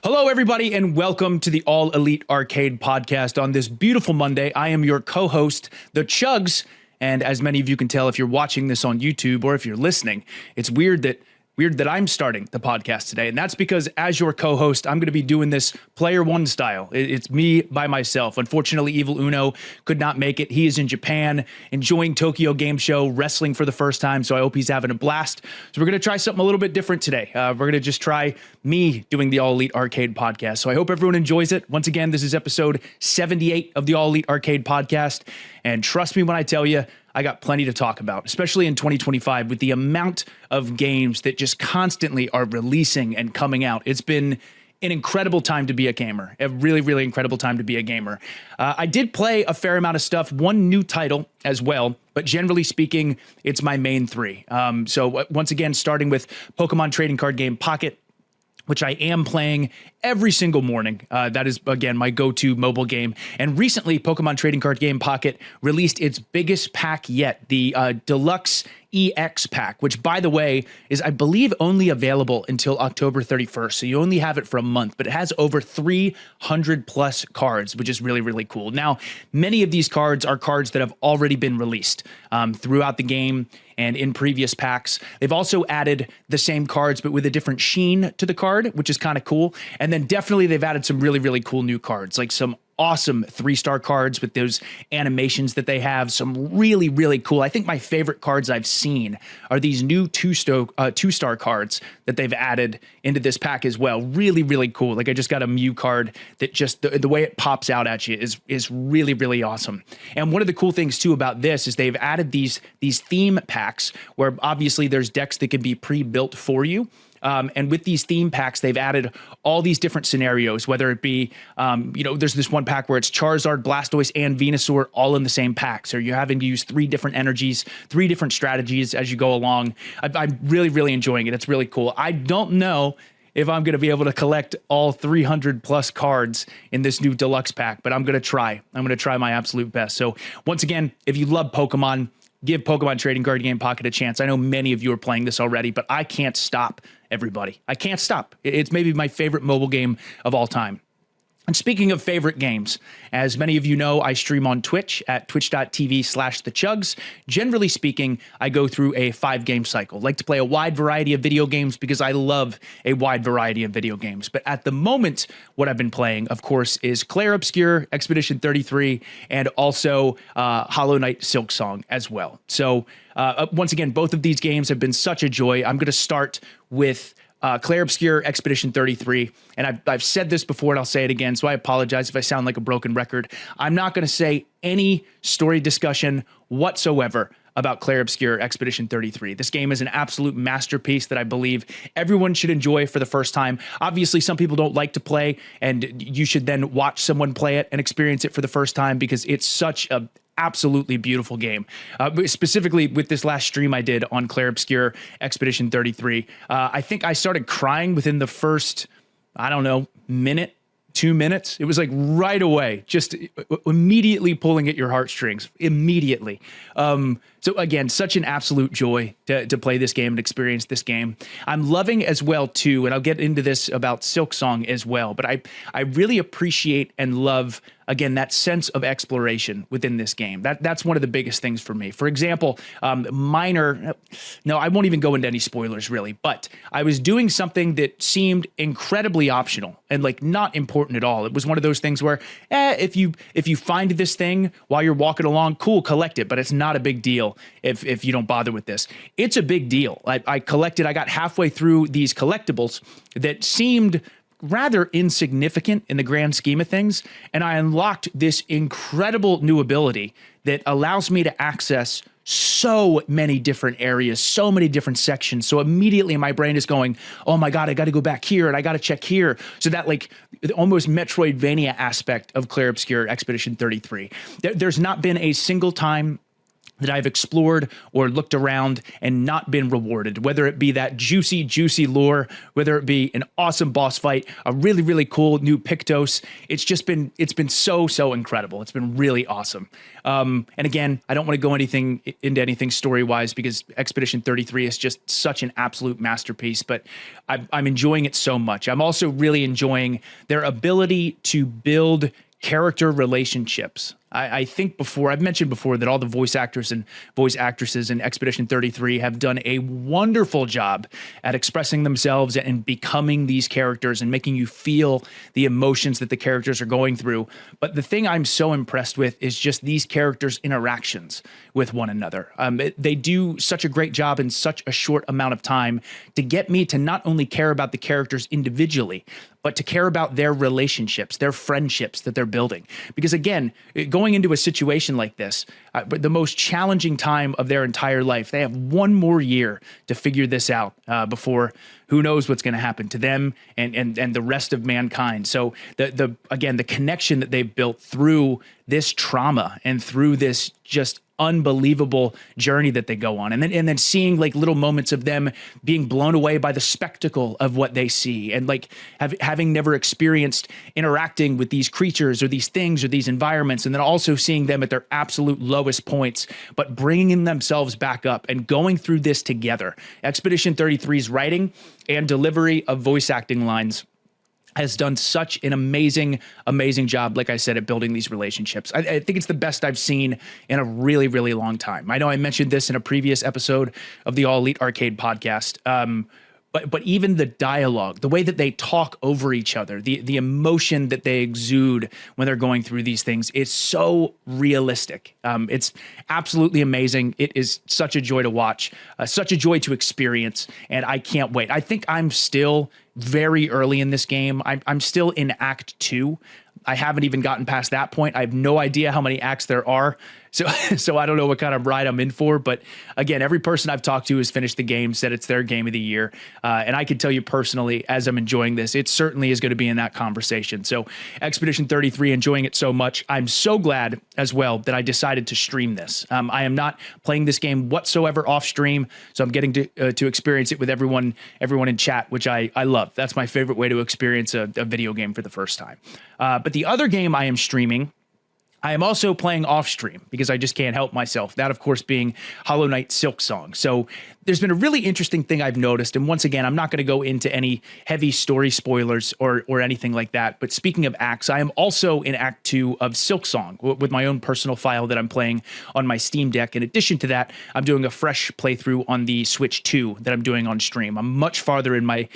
Hello, everybody, and welcome to the All Elite Arcade podcast on this beautiful Monday. I am your co-host, the Chugs, and as many of you can tell if you're watching this on YouTube or if you're listening, it's weird that I'm starting the podcast today, and that's because as your co-host, I'm going to be doing this player one style. It's me by myself. Unfortunately, Evil Uno could not make it. He is in Japan, enjoying Tokyo Game Show, wrestling for the first time, so I hope he's having a blast. So we're going to try something a little bit different today. We're going to just try me doing the All Elite Arcade podcast. So I hope everyone enjoys it. Once again, this is episode 78 of the All Elite Arcade podcast, and trust me when I tell you, I got plenty to talk about, especially in 2025 with the amount of games that just constantly are releasing and coming out. It's been an incredible time to be a gamer, a really, really incredible time to be a gamer. I did play a fair amount of stuff, one new title as well, but generally speaking, it's my main three. So once again, starting with Pokemon trading card game Pocket, which I am playing every single morning. That is, again, my go-to mobile game. And recently, Pokemon Trading Card Game Pocket released its biggest pack yet, the Deluxe EX pack, which, by the way, is, I believe, only available until October 31st. So you only have it for a month, but it has over 300 plus cards, which is really, really cool. Now, many of these cards are cards that have already been released throughout the game and in previous packs. They've also added the same cards, but with a different sheen to the card, which is kind of cool. And then definitely they've added some really, really cool new cards, like some awesome 3-star cards with those animations that they have. Some really, really cool. I think my favorite cards I've seen are these new 2-star cards that they've added into this pack as well. Really, really cool. Like I just got a Mew card that just the way it pops out at you is really, really awesome. And one of the cool things too about this is they've added these theme packs where obviously there's decks that can be pre-built for you. And with these theme packs, they've added all these different scenarios, whether it be, there's this one pack where it's Charizard, Blastoise, and Venusaur all in the same pack. So you're having to use 3 different energies, 3 different strategies as you go along. I'm really, really enjoying it. It's really cool. I don't know if I'm going to be able to collect all 300 plus cards in this new deluxe pack, but I'm going to try. I'm going to try my absolute best. So once again, if you love Pokemon, give Pokemon Trading Card Game Pocket a chance. I know many of you are playing this already, but I can't stop, everybody. I can't stop. It's maybe my favorite mobile game of all time. And speaking of favorite games, as many of you know, I stream on Twitch at twitch.tv/thechugs. Generally speaking, I go through a 5-game cycle. I like to play a wide variety of video games because I love a wide variety of video games. But at the moment, what I've been playing, of course, is Clare Obscure, Expedition 33, and also Hollow Knight Silksong as well. So once again, both of these games have been such a joy. I'm going to start with Clare Obscure Expedition 33, and I've said this before and I'll say it again, so I apologize if I sound like a broken record. I'm not going to say any story discussion whatsoever about Clare Obscure Expedition 33. This game is an absolute masterpiece that I believe everyone should enjoy for the first time. Obviously, some people don't like to play, and you should then watch someone play it and experience it for the first time because it's such a absolutely beautiful game. Specifically with this last stream I did on Clare Obscure Expedition 33, I think I started crying within the first, minute, 2 minutes. It was like right away, just immediately pulling at your heartstrings, immediately. So again, such an absolute joy to play this game and experience this game. I'm loving as well too, and I'll get into this about Silksong as well, but I really appreciate and love, again, that sense of exploration within this game. That's one of the biggest things for me. For example, I won't even go into any spoilers really, but I was doing something that seemed incredibly optional and like not important at all. It was one of those things where, if you find this thing while you're walking along, cool, collect it, but it's not a big deal if you don't bother with this. It's a big deal. I got halfway through these collectibles that seemed rather insignificant in the grand scheme of things, and I unlocked this incredible new ability that allows me to access so many different areas, so many different sections. So immediately my brain is going, oh my God, I got to go back here and I got to check here. So that like almost Metroidvania aspect of Clare Obscure Expedition 33. There's not been a single time that I've explored or looked around and not been rewarded, whether it be that juicy lore, whether it be an awesome boss fight, a really, really cool new Pictos. It's been so incredible. It's been really awesome. And again, I don't want to go into anything story-wise because Expedition 33 is just such an absolute masterpiece, but I'm enjoying it so much. I'm also really enjoying their ability to build character relationships. I think I've mentioned before that all the voice actors and voice actresses in Expedition 33 have done a wonderful job at expressing themselves and becoming these characters and making you feel the emotions that the characters are going through. But the thing I'm so impressed with is just these characters' interactions with one another. They do such a great job in such a short amount of time to get me to not only care about the characters individually, but to care about their relationships, their friendships that they're building. Because again, going into a situation like this, the most challenging time of their entire life, they have one more year to figure this out before who knows what's going to happen to them and the rest of mankind. So the connection that they've built through this trauma and through this just unbelievable journey that they go on, and then seeing like little moments of them being blown away by the spectacle of what they see, and like having never experienced interacting with these creatures or these things or these environments, and then also seeing them at their absolute lowest points, but bringing themselves back up and going through this together. Expedition 33's writing and delivery of voice acting lines has done such an amazing job, like I said, at building these relationships. I think it's the best I've seen in a really, really long time. I know I mentioned this in a previous episode of the All Elite Arcade podcast, but even the dialogue, the way that they talk over each other, the emotion that they exude when they're going through these things is so realistic. It's absolutely amazing. It is such a joy to watch, such a joy to experience, and I can't wait. I think I'm still very early in this game. I'm still in Act 2. I haven't even gotten past that point. I have no idea how many acts there are. So I don't know what kind of ride I'm in for. But again, every person I've talked to has finished the game, said it's their game of the year. And I can tell you personally, as I'm enjoying this, it certainly is going to be in that conversation. So Expedition 33, enjoying it so much. I'm so glad as well that I decided to stream this. I am not playing this game whatsoever off stream. So I'm getting to experience it with everyone in chat, which I love. That's my favorite way to experience a video game for the first time. But the other game I am streaming, I am also playing off stream because I just can't help myself. That, of course, being Hollow Knight Silksong. So there's been a really interesting thing I've noticed. And once again, I'm not going to go into any heavy story spoilers or anything like that. But speaking of acts, I am also in Act 2 of Silksong with my own personal file that I'm playing on my Steam Deck. In addition to that, I'm doing a fresh playthrough on the Switch 2 that I'm doing on stream. I'm much farther in my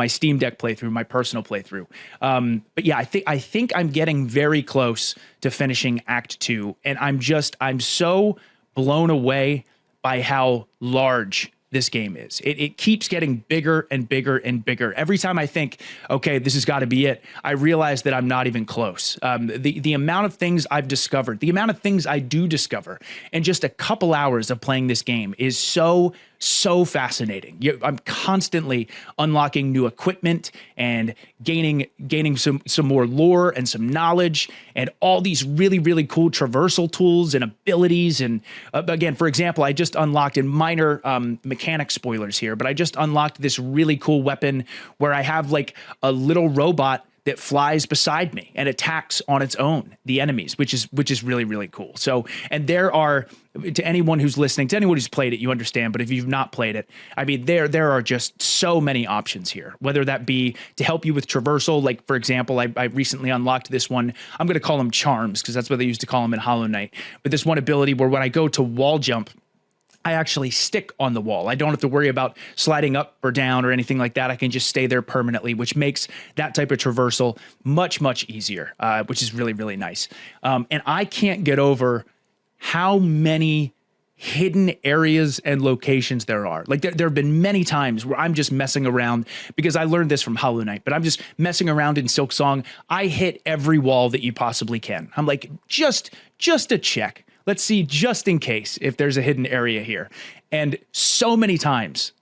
Steam Deck playthrough, my personal playthrough. But yeah, I think I'm getting very close to finishing Act 2, and I'm so blown away by how large this game is. It keeps getting bigger and bigger and bigger. Every time I think, okay, this has got to be it, I realize that I'm not even close. The amount of things I've discovered, the amount of things I do discover in just a couple hours of playing this game is so fascinating. I'm constantly unlocking new equipment and gaining some more lore and some knowledge and all these really, really cool traversal tools and abilities. And again, for example, I just unlocked, in minor mechanic spoilers here, but I just unlocked this really cool weapon where I have like a little robot that flies beside me and attacks on its own the enemies, which is really, really cool. So, and there are, to anyone who's listening, to anyone who's played it, you understand, but if you've not played it, I mean, there are just so many options here, whether that be to help you with traversal. Like, for example, I recently unlocked this one. I'm going to call them charms because that's what they used to call them in Hollow Knight. But this one ability where when I go to wall jump, I actually stick on the wall. I don't have to worry about sliding up or down or anything like that. I can just stay there permanently, which makes that type of traversal much, much easier, which is really, really nice. And I can't get over how many hidden areas and locations there are. Like there have been many times where I'm just messing around, because I learned this from Hollow Knight, but I'm just messing around in Silksong. I hit every wall that you possibly can. I'm like, just a check. Let's see, just in case, if there's a hidden area here. And so many times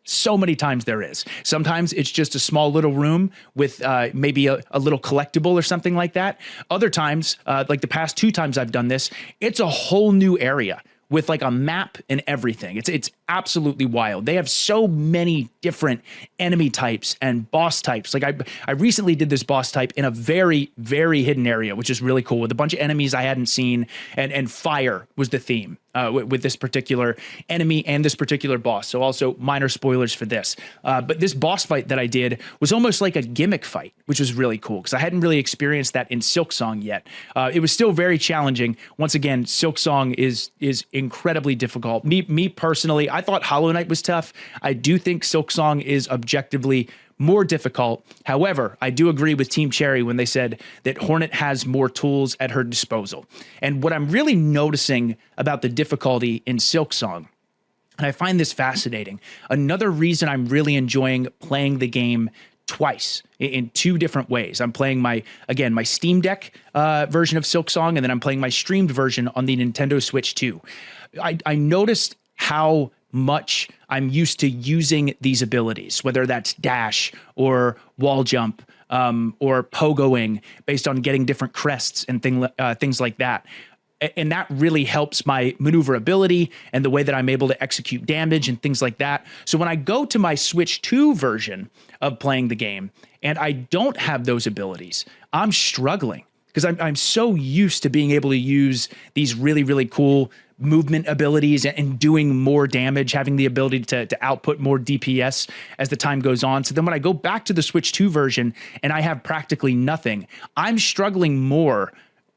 there is. Sometimes it's just a small little room with maybe a little collectible or something like that. Other times, like the past 2 times I've done this, it's a whole new area with like a map and everything. It's absolutely wild. They have so many different enemy types and boss types. Like I recently did this boss type in a very, very hidden area, which is really cool, with a bunch of enemies I hadn't seen, and fire was the theme with this particular enemy and this particular boss. So also minor spoilers for this. But this boss fight that I did was almost like a gimmick fight, which was really cool because I hadn't really experienced that in Silksong yet. It was still very challenging. Once again, Silksong is incredibly difficult. Me personally, I thought Hollow Knight was tough. I do think Silksong is objectively more difficult. However, I do agree with Team Cherry when they said that Hornet has more tools at her disposal. And what I'm really noticing about the difficulty in Silksong, and I find this fascinating, another reason I'm really enjoying playing the game twice in two different ways. I'm playing my Steam Deck version of Silksong, and then I'm playing my streamed version on the Nintendo Switch 2. I noticed how much I'm used to using these abilities, whether that's dash or wall jump or pogoing, based on getting different crests and things like that. And that really helps my maneuverability and the way that I'm able to execute damage and things like that. So when I go to my Switch 2 version of playing the game and I don't have those abilities, I'm struggling because I'm so used to being able to use these really, really cool movement abilities and doing more damage, having the ability to output more DPS as the time goes on. So then when I go back to the Switch 2 version and I have practically nothing, I'm struggling more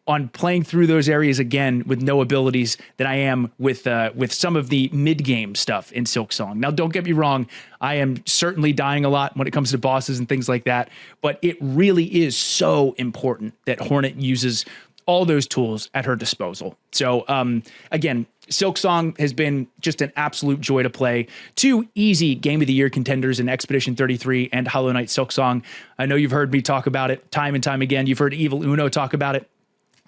on playing through those areas again with no abilities than I am with some of the mid-game stuff in Silksong. Now, don't get me wrong, I am certainly dying a lot when it comes to bosses and things like that, but it really is so important that Hornet uses all those tools at her disposal. So again, Silksong has been just an absolute joy to play. Two easy Game of the Year contenders in Expedition 33 and Hollow Knight Silksong. I know you've heard me talk about it time and time again. You've heard Evil Uno talk about it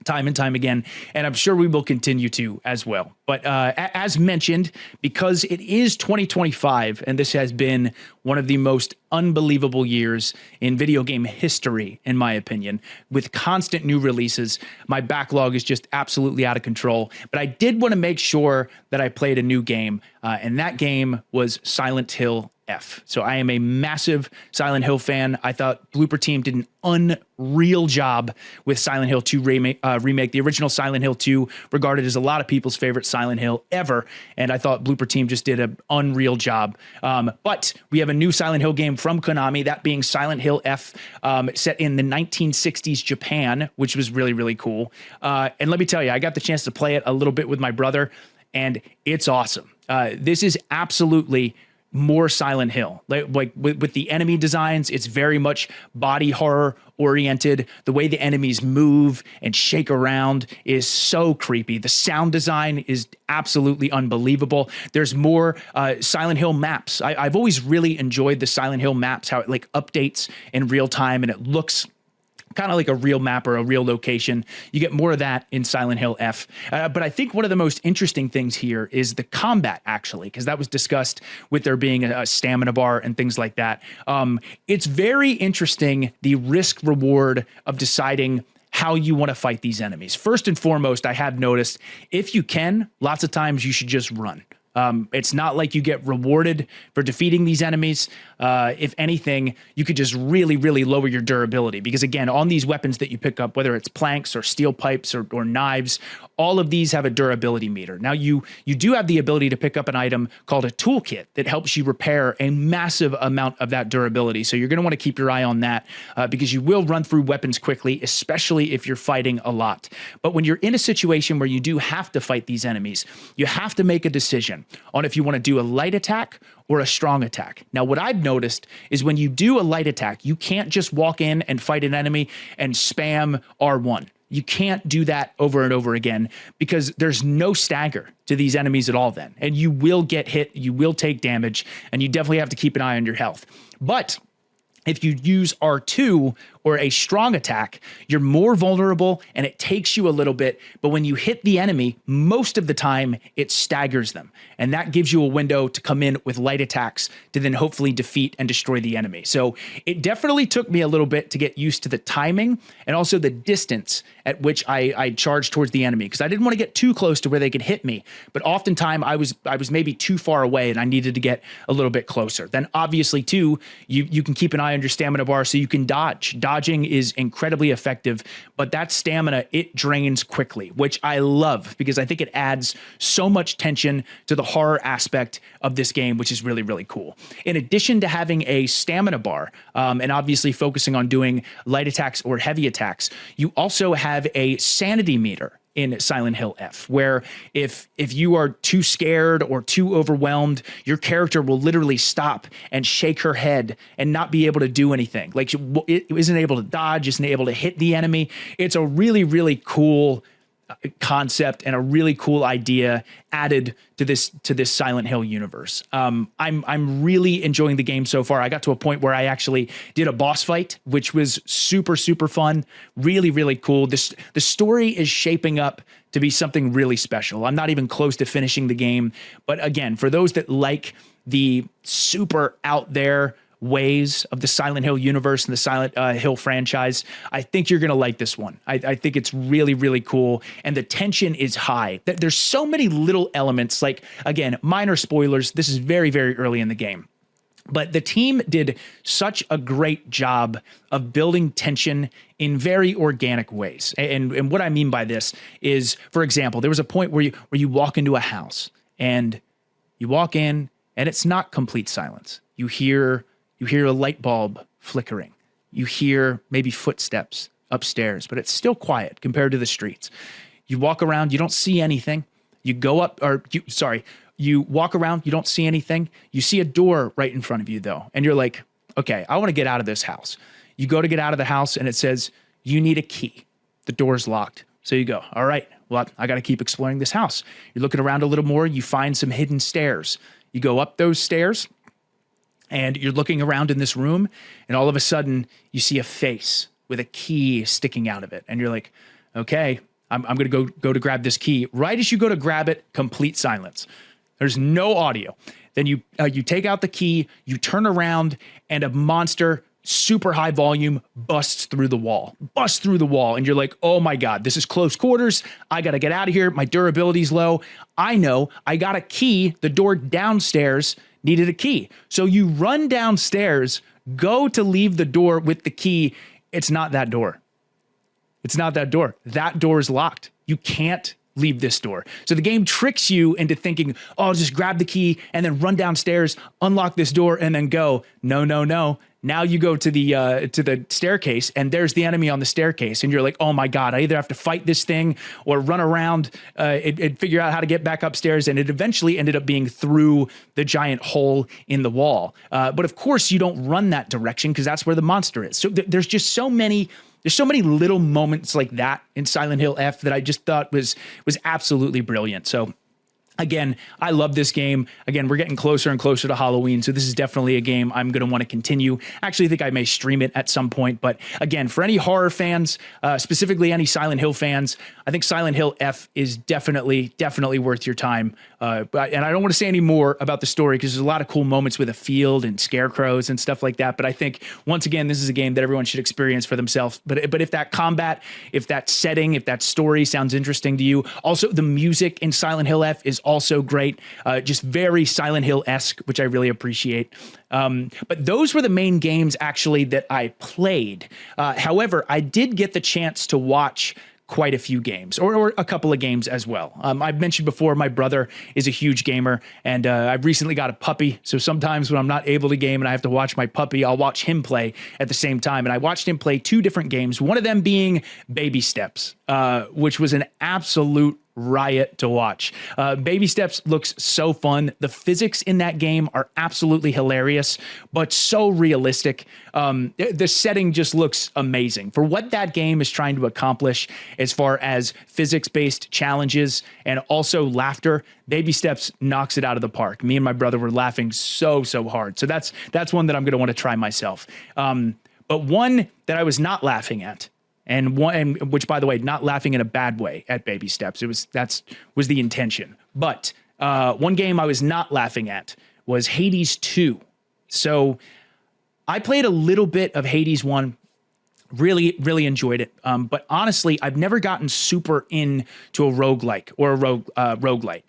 time and time again, and I'm sure we will continue to as well. But as mentioned, because it is 2025, and this has been one of the most unbelievable years in video game history, in my opinion, with constant new releases, my backlog is just absolutely out of control. But I did want to make sure that I played a new game, and that game was Silent Hill F. So I am a massive Silent Hill fan. I thought Blooper Team did an unreal job with Silent Hill 2 remake. The original Silent Hill 2, regarded as a lot of people's favorite Silent Hill ever. And I thought Blooper Team just did an unreal job. But we have a new Silent Hill game from Konami, that being Silent Hill F, set in the 1960s Japan, which was really, really cool. And let me tell you, I got the chance to play it a little bit with my brother, and it's awesome. This is absolutely more Silent Hill. Like with the enemy designs, it's very much body horror oriented. The way the enemies move and shake around is so creepy. The sound design is absolutely unbelievable. There's more Silent Hill maps. I've always really enjoyed the Silent Hill maps, how it like updates in real time and it looks kind of like a real map or a real location. You get more of that in Silent Hill F. But I think one of the most interesting things here is the combat, actually, because that was discussed with there being a stamina bar and things like that. It's very interesting, the risk reward of deciding how you want to fight these enemies. First and foremost, I have noticed, if you can, lots of times you should just run. It's not like you get rewarded for defeating these enemies. If anything, you could just really, really lower your durability, because again, on these weapons that you pick up, whether it's planks or steel pipes or knives, all of these have a durability meter. Now, you do have the ability to pick up an item called a toolkit that helps you repair a massive amount of that durability. So you're going to want to keep your eye on that because you will run through weapons quickly, especially if you're fighting a lot. But when you're in a situation where you do have to fight these enemies, you have to make a decision on if you want to do a light attack or a strong attack. Now, what I've noticed is when you do a light attack, you can't just walk in and fight an enemy and spam R1. You can't do that over and over again because there's no stagger to these enemies at all then. And you will get hit, you will take damage, and you definitely have to keep an eye on your health. But if you use R2 or a strong attack, you're more vulnerable and it takes you a little bit. But when you hit the enemy, most of the time it staggers them. And that gives you a window to come in with light attacks to then hopefully defeat and destroy the enemy. So it definitely took me a little bit to get used to the timing and also the distance at which I charged towards the enemy, because I didn't want to get too close to where they could hit me. But oftentimes I was maybe too far away and I needed to get a little bit closer. Then obviously too, you can keep an eye on your stamina bar so you can dodge. Dodging is incredibly effective, but that stamina, it drains quickly, which I love because I think it adds so much tension to the horror aspect of this game, which is really, really cool. In addition to having a stamina bar and obviously focusing on doing light attacks or heavy attacks, you also have a sanity meter in Silent Hill F, where if you are too scared or too overwhelmed, your character will literally stop and shake her head and not be able to do anything. Like it isn't able to dodge, isn't able to hit the enemy. It's a really, really cool concept and a really cool idea added to this Silent Hill universe. I'm really enjoying the game so far. I got to a point where I actually did a boss fight, which was super, super fun. Really, really cool. The story is shaping up to be something really special. I'm not even close to finishing the game, but again, for those that like the super out there ways of the Silent Hill universe and the Silent Hill franchise, I think you're going to like this one. I think it's really, really cool. And the tension is high. There's so many little elements, like, again, minor spoilers. This is very, very early in the game. But the team did such a great job of building tension in very organic ways. And what I mean by this is, for example, there was a point where you walk into a house and you walk in and it's not complete silence. You hear a light bulb flickering. You hear maybe footsteps upstairs, but it's still quiet compared to the streets. You walk around, you don't see anything. You walk around, you don't see anything. You see a door right in front of you though. And you're like, okay, I want to get out of this house. You go to get out of the house and it says, you need a key. The door's locked. So you go, all right, well, I got to keep exploring this house. You're looking around a little more. You find some hidden stairs. You go up those stairs, and you're looking around in this room, and all of a sudden you see a face with a key sticking out of it. And you're like, okay, I'm going to go to grab this key. Right as you go to grab it, complete silence. There's no audio. Then you take out the key, you turn around, and a monster, super high volume, busts through the wall. And you're like, oh my God, this is close quarters. I got to get out of here. My durability's low. I know I got a key. The door downstairs needed a key. So you run downstairs, go to leave the door with the key. It's not that door. That door is locked. You can't leave this door. So the game tricks you into thinking, oh, I'll just grab the key and then run downstairs, unlock this door, and then go. No. Now you go to the staircase and there's the enemy on the staircase. And you're like, oh my God, I either have to fight this thing or run around and figure out how to get back upstairs. And it eventually ended up being through the giant hole in the wall. But of course you don't run that direction because that's where the monster is. So there's just so many little moments like that in Silent Hill F that I just thought was absolutely brilliant. So again, I love this game. Again, we're getting closer and closer to Halloween, so this is definitely a game I'm going to want to continue. Actually, I think I may stream it at some point, but again, for any horror fans, specifically any Silent Hill fans, I think Silent Hill F is definitely worth your time. And I don't want to say any more about the story because there's a lot of cool moments with a field and scarecrows and stuff like that, but I think, once again, this is a game that everyone should experience for themselves. But if that combat, if that setting, if that story sounds interesting to you, also the music in Silent Hill F is also great, just very Silent Hill-esque, which I really appreciate. But those were the main games actually that I played. However, I did get the chance to watch quite a few games, or a couple of games as well. I've mentioned before, my brother is a huge gamer, and I've recently got a puppy. So sometimes when I'm not able to game and I have to watch my puppy, I'll watch him play at the same time. And I watched him play two different games, one of them being Baby Steps, which was an absolute riot to watch. Baby Steps looks so fun. The physics in that game are absolutely hilarious, but so realistic. The setting just looks amazing for what that game is trying to accomplish as far as physics-based challenges and also laughter. Baby Steps knocks it out of the park. Me and my brother were laughing so hard. So that's one that I'm going to want to try myself. but one that I was not laughing at, and which, by the way, not laughing in a bad way at baby steps. That was the intention. But one game I was not laughing at was Hades 2. So I played a little bit of Hades 1. Really, really enjoyed it. But honestly, I've never gotten super into a roguelike or a roguelite.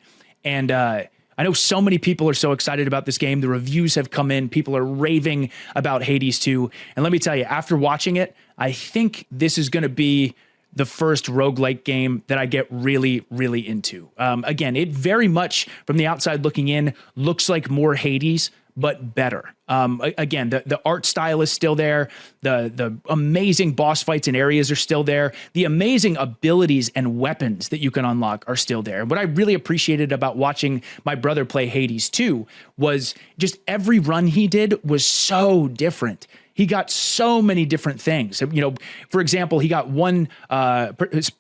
And I know so many people are so excited about this game. The reviews have come in. People are raving about Hades 2. And let me tell you, after watching it, I think this is going to be the first roguelike game that I get really, really into. Again, it very much, from the outside looking in, looks like more Hades, but better. Again, the art style is still there. The amazing boss fights and areas are still there. The amazing abilities and weapons that you can unlock are still there. What I really appreciated about watching my brother play Hades 2 was just every run he did was so different. He got so many different things. You know, for example, he got one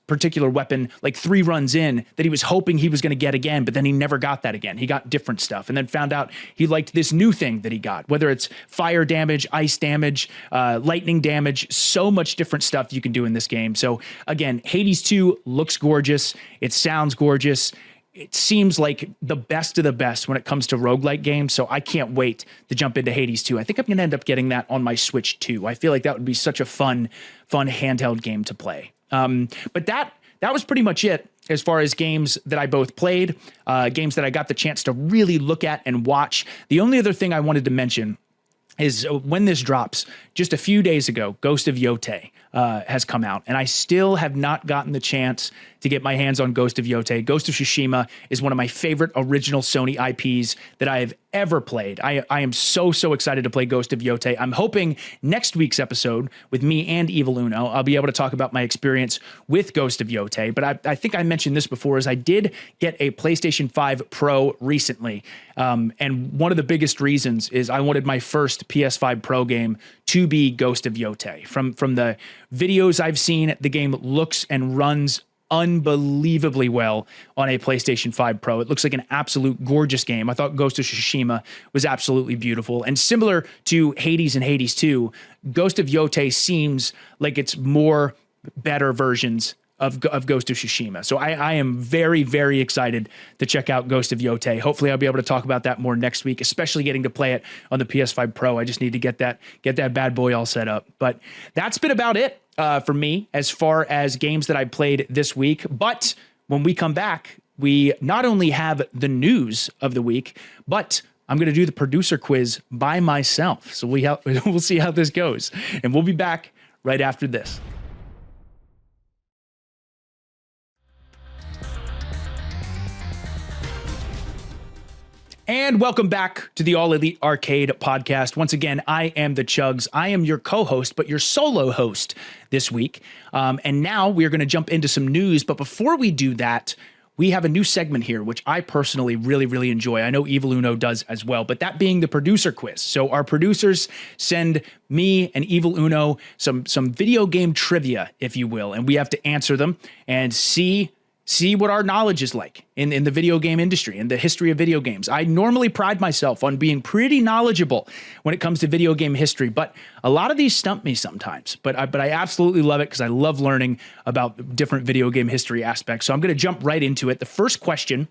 particular weapon like 3 runs in that he was hoping he was going to get again, but then he never got that again. He got different stuff and then found out he liked this new thing that he got, whether it's fire damage, ice damage, lightning damage, so much different stuff you can do in this game. So again, Hades 2 looks gorgeous. It sounds gorgeous. It seems like the best of the best when it comes to roguelike games, so I can't wait to jump into Hades 2. I think I'm going to end up getting that on my Switch too. I feel like that would be such a fun handheld game to play. But that was pretty much it as far as games that I both played, games that I got the chance to really look at and watch. The only other thing I wanted to mention is when this drops, just a few days ago, Ghost of Yotei has come out, and I still have not gotten the chance to get my hands on Ghost of Yotei. Ghost of Tsushima is one of my favorite original Sony IPs that I have ever played. I am so excited to play Ghost of Yotei. I'm hoping next week's episode with me and Evil Uno, I'll be able to talk about my experience with Ghost of Yotei. But I think I mentioned this before, is I did get a PlayStation 5 Pro recently. And one of the biggest reasons is I wanted my first PS5 Pro game to be Ghost of Yotei. From the videos I've seen, the game looks and runs unbelievably well on a PlayStation 5 Pro. It looks like an absolute gorgeous game. I thought Ghost of Tsushima was absolutely beautiful. And similar to Hades and Hades 2, Ghost of Yotei seems like it's more better versions of Ghost of Tsushima. So I am very, very excited to check out Ghost of Yotei. Hopefully I'll be able to talk about that more next week, especially getting to play it on the PS5 Pro. I just need to get that bad boy all set up. But that's been about it for me as far as games that I played this week. But when we come back, we not only have the news of the week, but I'm going to do the producer quiz by myself. So we'll see how this goes. And we'll be back right after this. And welcome back to the All Elite Arcade podcast. Once again, I am the Chugs. I am your co-host, but your solo host this week. And now we are going to jump into some news. But before we do that, we have a new segment here, which I personally really, really enjoy. I know Evil Uno does as well, but that being the producer quiz. So our producers send me and Evil Uno some video game trivia, if you will, and we have to answer them and see what our knowledge is like in the video game industry and the history of video games. I normally pride myself on being pretty knowledgeable when it comes to video game history, but a lot of these stump me sometimes. But I absolutely love it because I love learning about different video game history aspects. So I'm going to jump right into it. The first question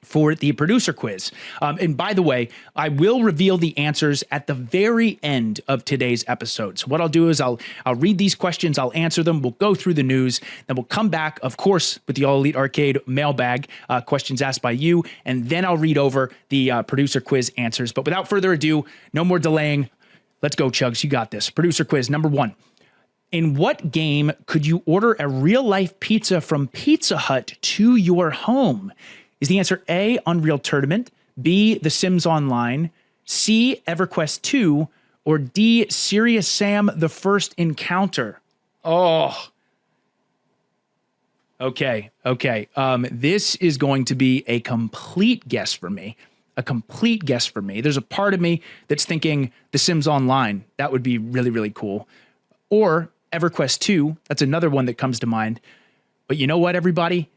for the producer quiz. And by the way, I will reveal the answers at the very end of today's episode. So what I'll do is I'll read these questions, I'll answer them, we'll go through the news, then we'll come back, of course, with the All Elite Arcade mailbag, questions asked by you, and then I'll read over the producer quiz answers. But without further ado, no more delaying. Let's go, Chugs. You got this. Producer quiz number 1. In what game could you order a real-life pizza from Pizza Hut to your home? Is the answer A, Unreal Tournament, B, The Sims Online, C, EverQuest 2, or D, Serious Sam The First Encounter? Oh. Okay. This is going to be a complete guess for me. There's a part of me that's thinking The Sims Online. That would be really, really cool. Or EverQuest 2. That's another one that comes to mind. But you know what, everybody?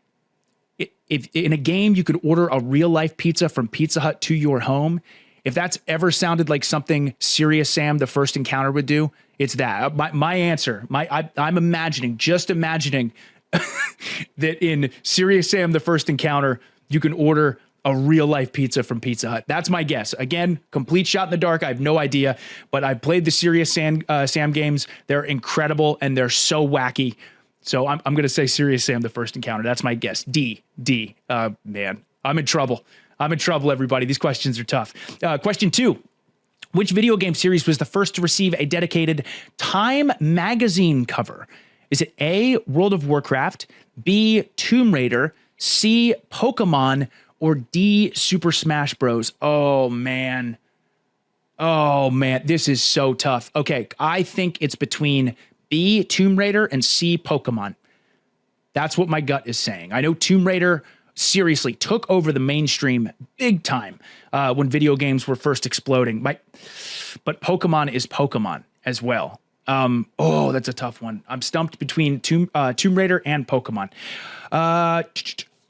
If in a game you could order a real life pizza from Pizza Hut to your home, if that's ever sounded like something Serious Sam the First Encounter would do, it's that. My answer, I'm imagining that in Serious Sam the First Encounter, you can order a real life pizza from Pizza Hut. That's my guess. Again, complete shot in the dark. I have no idea, but I played the Serious Sam games. They're incredible and they're so wacky. So I'm going to say Serious Sam the First Encounter. That's my guess. D. Man, I'm in trouble. Everybody. These questions are tough. Question 2. Which video game series was the first to receive a dedicated Time magazine cover? Is it A, World of Warcraft, B, Tomb Raider, C, Pokemon, or D, Super Smash Bros? Oh, man, this is so tough. Okay, I think it's between B, Tomb Raider, and C, Pokemon. That's what my gut is saying. I know Tomb Raider seriously took over the mainstream big time when video games were first exploding. But Pokemon is Pokemon as well. That's a tough one. I'm stumped between Tomb Raider and Pokemon.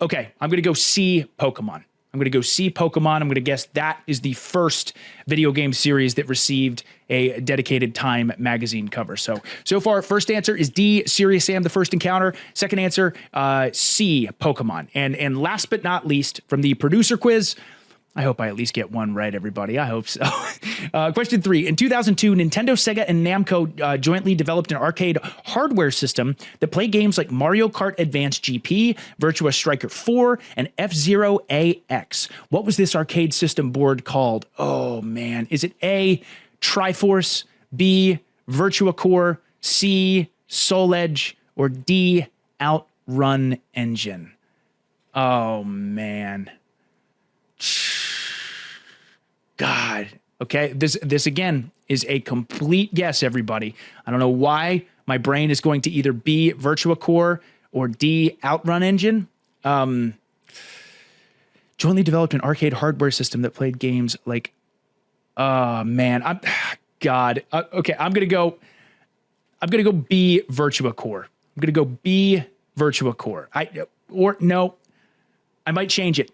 Okay, I'm going to go C, Pokemon. I'm going to guess that is the first video game series that received a dedicated Time magazine cover. So far, first answer is D, Serious Sam the First Encounter. Second answer, C, Pokemon. And last but not least, from the producer quiz, I hope I at least get one right, everybody. I hope so. Question 3. In 2002, Nintendo, Sega, and Namco jointly developed an arcade hardware system that played games like Mario Kart Advance GP, Virtua Striker 4, and F-Zero AX. What was this arcade system board called? Oh, man. Is it A, Triforce, B, Virtua Core, C, Soul Edge, or D, Outrun Engine? Oh, man. God. Okay. This again is a complete guess, everybody. I don't know why my brain is going to either B, Virtua Core, or D, Outrun Engine. Jointly developed an arcade hardware system that played games like, man, okay. I'm going to go B, Virtua Core. I might change it.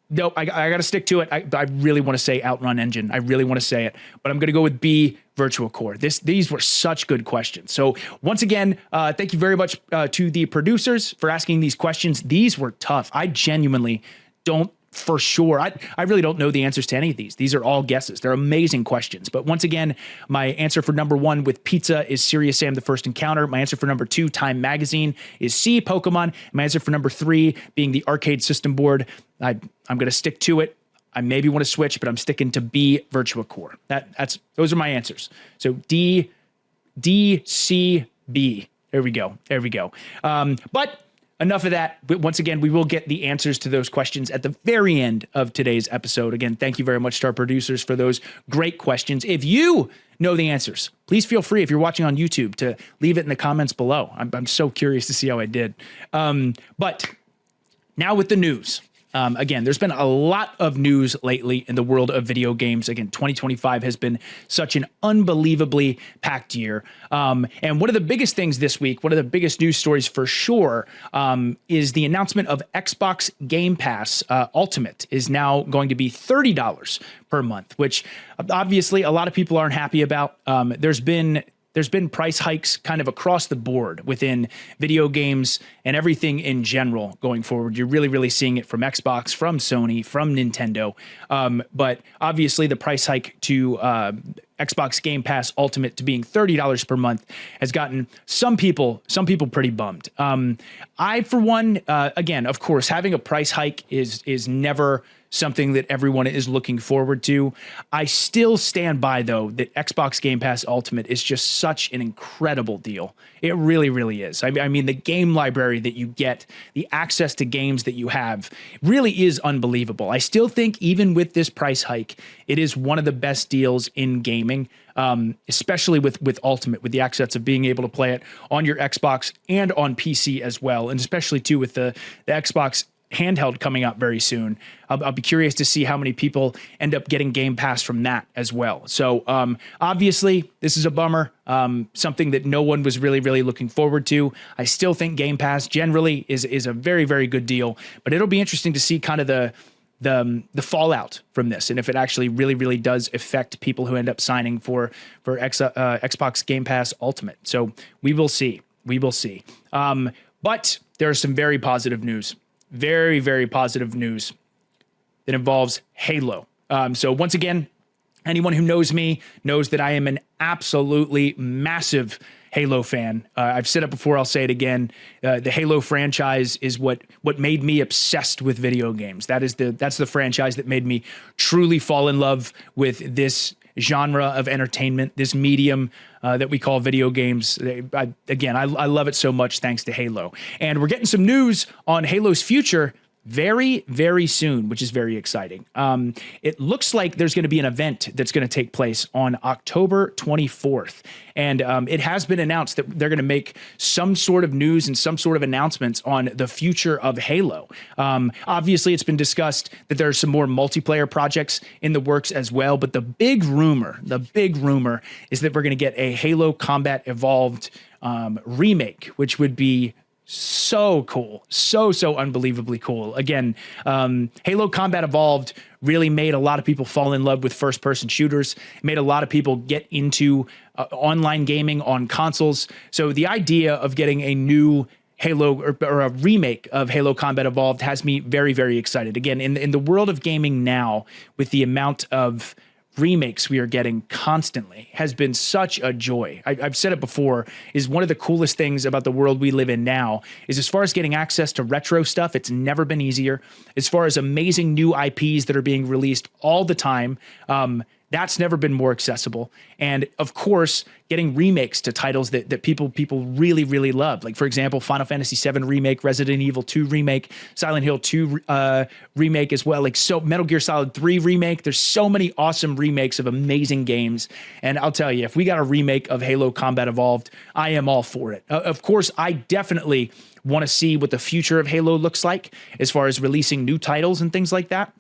Nope, I got to stick to it. I really want to say Outrun Engine. I really want to say it, but I'm going to go with B, Virtua Core. These were such good questions. So once again, thank you very much to the producers for asking these questions. These were tough. I genuinely don't for sure. I really don't know the answers to any of these. These are all guesses. They're amazing questions. But once again, my answer for number 1 with pizza is Serious Sam the First Encounter. My answer for number 2, Time Magazine, is C, Pokemon. My answer for number 3 being the arcade system board. I'm going to stick to it. I maybe want to switch, but I'm sticking to B, Virtua Core. Those are my answers. So D, C, B. There we go. But enough of that. But once again, we will get the answers to those questions at the very end of today's episode. Again, thank you very much to our producers for those great questions. If you know the answers, please feel free, if you're watching on YouTube, to leave it in the comments below. I'm so curious to see how I did. But now with the news. Again, there's been a lot of news lately in the world of video games. Again, 2025 has been such an unbelievably packed year. And one of the biggest things this week, one of the biggest news stories for sure, is the announcement of Xbox Game Pass Ultimate is now going to be $30 per month, which obviously a lot of people aren't happy about. There's been price hikes kind of across the board within video games and everything in general going forward. You're really, really seeing it from Xbox, from Sony, from Nintendo. But obviously the price hike to Xbox Game Pass Ultimate to being $30 per month has gotten some people pretty bummed. I, for one, again, of course, having a price hike is never something that everyone is looking forward to. I still stand by, though, that Xbox Game Pass Ultimate is just such an incredible deal. It really, really is. I mean, the game library that you get, the access to games that you have, really is unbelievable. I still think, even with this price hike, it is one of the best deals in gaming, especially with Ultimate, with the access of being able to play it on your Xbox and on PC as well, and especially, too, with the Xbox handheld coming out very soon. I'll be curious to see how many people end up getting Game Pass from that as well. So obviously, this is a bummer, something that no one was really, really looking forward to. I still think Game Pass generally is a very, very good deal, but it'll be interesting to see kind of the the fallout from this, and if it actually really does affect people who end up signing for Xbox Game Pass Ultimate. So we will see. But there's some very positive news, very positive news that involves Halo. So once again, anyone who knows me knows that I am an absolutely massive Halo fan. I've said it before, I'll say it again. The Halo franchise is what made me obsessed with video games. That's the franchise that made me truly fall in love with this genre of entertainment, this medium that we call video games. I love it so much thanks to Halo. And we're getting some news on Halo's future very soon, which is very exciting. It looks like there's going to be an event that's going to take place on October 24th. And it has been announced that they're going to make some sort of news and some sort of announcements on the future of Halo. Obviously, it's been discussed that there's some more multiplayer projects in the works as well. But the big rumor is that we're going to get a Halo Combat Evolved remake, which would be so cool, so unbelievably cool. Again, Halo Combat Evolved really made a lot of people fall in love with first-person shooters, made a lot of people get into online gaming on consoles. So the idea of getting a new Halo or a remake of Halo Combat Evolved has me very excited. Again, in the world of gaming now, with the amount of remakes we are getting constantly, has been such a joy. I've said it before, is one of the coolest things about the world we live in now is, as far as getting access to retro stuff, it's never been easier. As far as amazing new IPs that are being released all the time, that's never been more accessible. And of course, getting remakes to titles that people really love. Like, for example, Final Fantasy VII Remake, Resident Evil 2 Remake, Silent Hill 2 Remake as well. Like, so Metal Gear Solid 3 Remake. There's so many awesome remakes of amazing games. And I'll tell you, if we got a remake of Halo Combat Evolved, I am all for it. Of course, I definitely want to see what the future of Halo looks like as far as releasing new titles and things like that.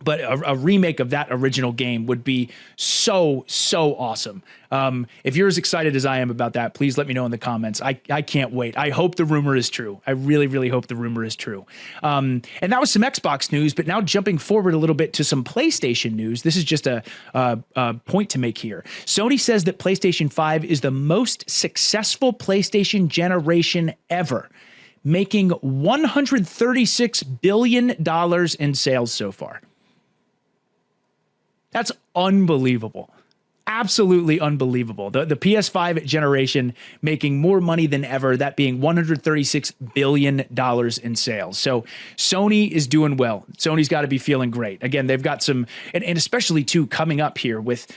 But a remake of that original game would be so awesome. If you're as excited as I am about that, please let me know in the comments. I can't wait. I hope the rumor is true. I really hope the rumor is true. And that was some Xbox news, but now jumping forward a little bit to some PlayStation news. This is just a point to make here. Sony says that PlayStation 5 is the most successful PlayStation generation ever, making $136 billion in sales so far. That's unbelievable. Absolutely unbelievable. The PS5 generation making more money than ever, that being $136 billion in sales. So Sony is doing well. Sony's got to be feeling great. Again, they've got some, and especially too, coming up here with